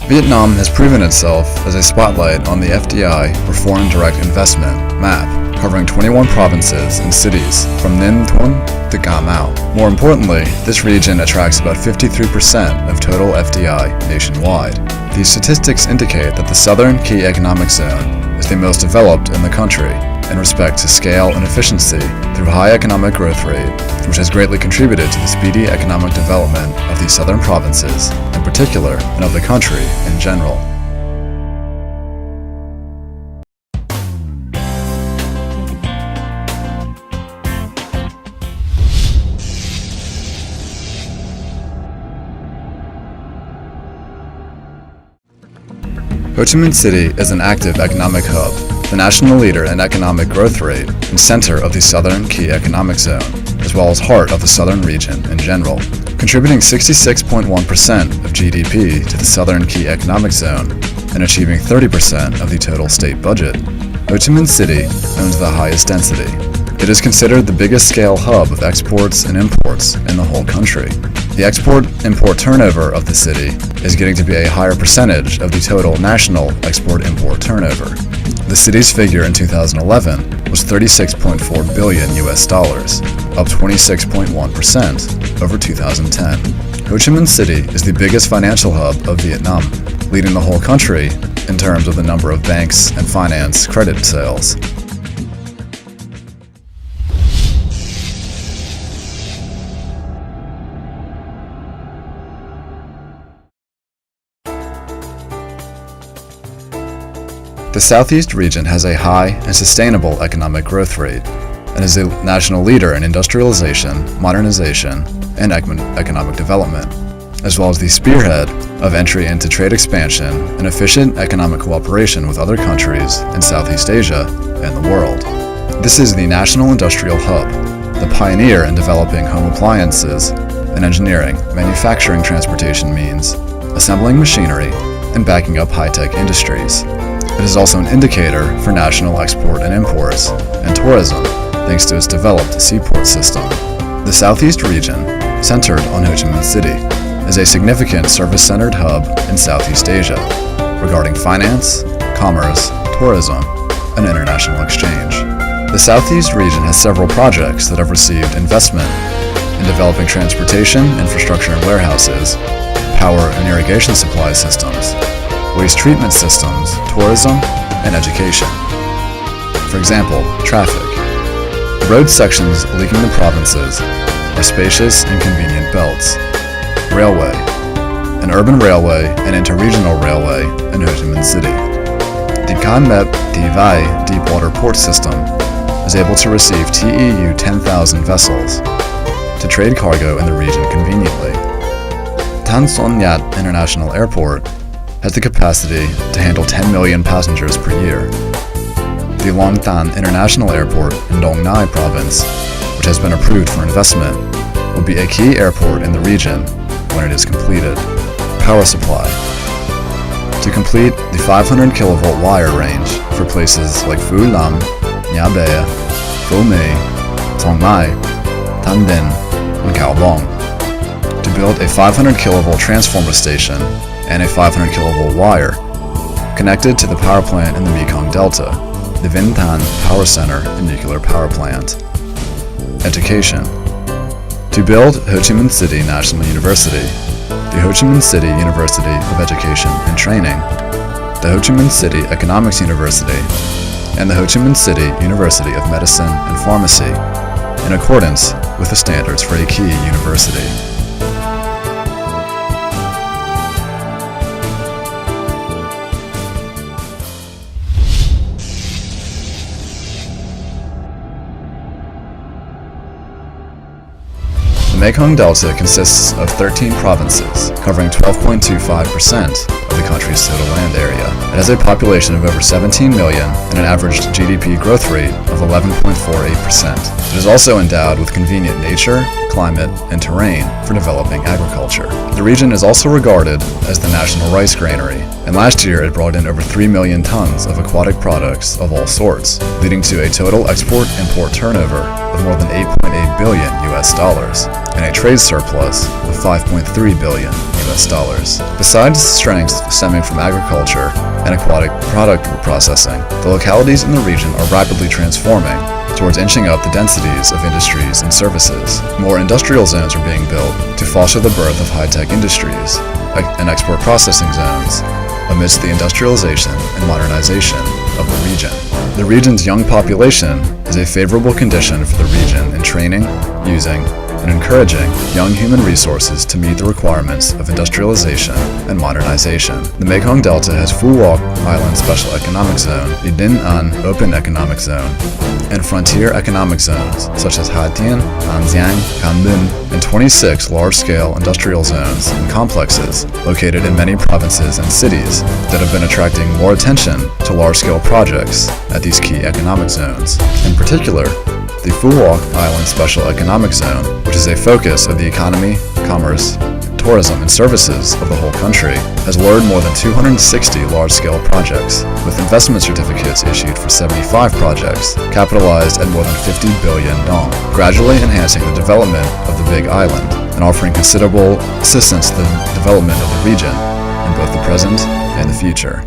Vietnam has proven itself as a spotlight on the FDI, or Foreign Direct Investment, map, covering 21 provinces and cities from Ninh Thuan to Ca Mau. More importantly, this region attracts about 53% of total FDI nationwide. These statistics indicate that the Southern Key Economic Zone is the most developed in the country in respect to scale and efficiency through high economic growth rate, which has greatly contributed to the speedy economic development of these southern provinces in particular and of the country in general. Ho Chi Minh City is an active economic hub, the national leader in economic growth rate and center of the Southern Key Economic Zone, as well as heart of the southern region in general, contributing 66.1% of GDP to the Southern Key Economic Zone and achieving 30% of the total state budget. Ho Chi Minh City owns the highest density. It is considered the biggest scale hub of exports and imports in the whole country. The export-import turnover of the city is getting to be a higher percentage of the total national export-import turnover. The city's figure in 2011 was $36.4 billion, up 26.1% over 2010. Ho Chi Minh City is the biggest financial hub of Vietnam, leading the whole country in terms of the number of banks and finance credit sales. The Southeast region has a high and sustainable economic growth rate and is a national leader in industrialization, modernization, and economic development, as well as the spearhead of entry into trade expansion and efficient economic cooperation with other countries in Southeast Asia and the world. This is the national industrial hub, the pioneer in developing home appliances and engineering, manufacturing transportation means, assembling machinery, and backing up high-tech industries. It is also an indicator for national export and imports and tourism, thanks to its developed seaport system. The Southeast region, centered on Ho Chi Minh City, is a significant service-centered hub in Southeast Asia regarding finance, commerce, tourism, and international exchange. The Southeast region has several projects that have received investment in developing transportation, infrastructure and warehouses, power and irrigation supply systems, waste treatment systems, tourism, and education. For example, traffic. Road sections linking the provinces are spacious and convenient belts. Railway. An urban railway and interregional railway in Ho Chi Minh City. The Can Mep Di Vai deepwater port system is able to receive TEU 10,000 vessels to trade cargo in the region conveniently. Tan Son Nhat International Airport has the capacity to handle 10 million passengers per year. The Long Tan International Airport in Dong Nai province, which has been approved for investment, will be a key airport in the region when it is completed. Power supply. To complete the 500 kilovolt wire range for places like Phu Lam, Nha Be, Phu My, Thong Mai, Tan Binh, and Cao Bong. To build a 500 kilovolt transformer station and a 500 kilovolt wire connected to the power plant in the Mekong Delta, the Vinh Tan Power Center and Nuclear Power Plant. Education. To build Ho Chi Minh City National University, the Ho Chi Minh City University of Education and Training, the Ho Chi Minh City Economics University, and the Ho Chi Minh City University of Medicine and Pharmacy, in accordance with the standards for a key university. The Mekong Delta consists of 13 provinces, covering 12.25% of the country's total land area. It has a population of over 17 million and an average GDP growth rate of 11.48%. It is also endowed with convenient nature, climate, and terrain for developing agriculture. The region is also regarded as the national rice granary, and last year it brought in over 3 million tons of aquatic products of all sorts, leading to a total export-import turnover of more than $8.8 billion and a trade surplus of $5.3 billion. Besides strengths stemming from agriculture and aquatic product processing, the localities in the region are rapidly transforming towards inching up the densities of industries and services. More industrial zones are being built to foster the birth of high-tech industries and export processing zones amidst the industrialization and modernization of the region. The region's young population is a favorable condition for the region in training, using, and encouraging young human resources to meet the requirements of industrialization and modernization. The Mekong Delta has Phu Quoc Island Special Economic Zone, the Din An Open Economic Zone, and frontier economic zones such as Ha Tien, An Giang, Can Binh, and 26 large-scale industrial zones and complexes located in many provinces and cities that have been attracting more attention to large-scale projects at these key economic zones. In particular, the Phu Quoc Island Special Economic Zone, which is a focus of the economy, commerce, tourism, and services of the whole country, has lured more than 260 large-scale projects, with investment certificates issued for 75 projects, capitalized at more than 50 billion dong, gradually enhancing the development of the Big Island and offering considerable assistance to the development of the region in both the present and the future.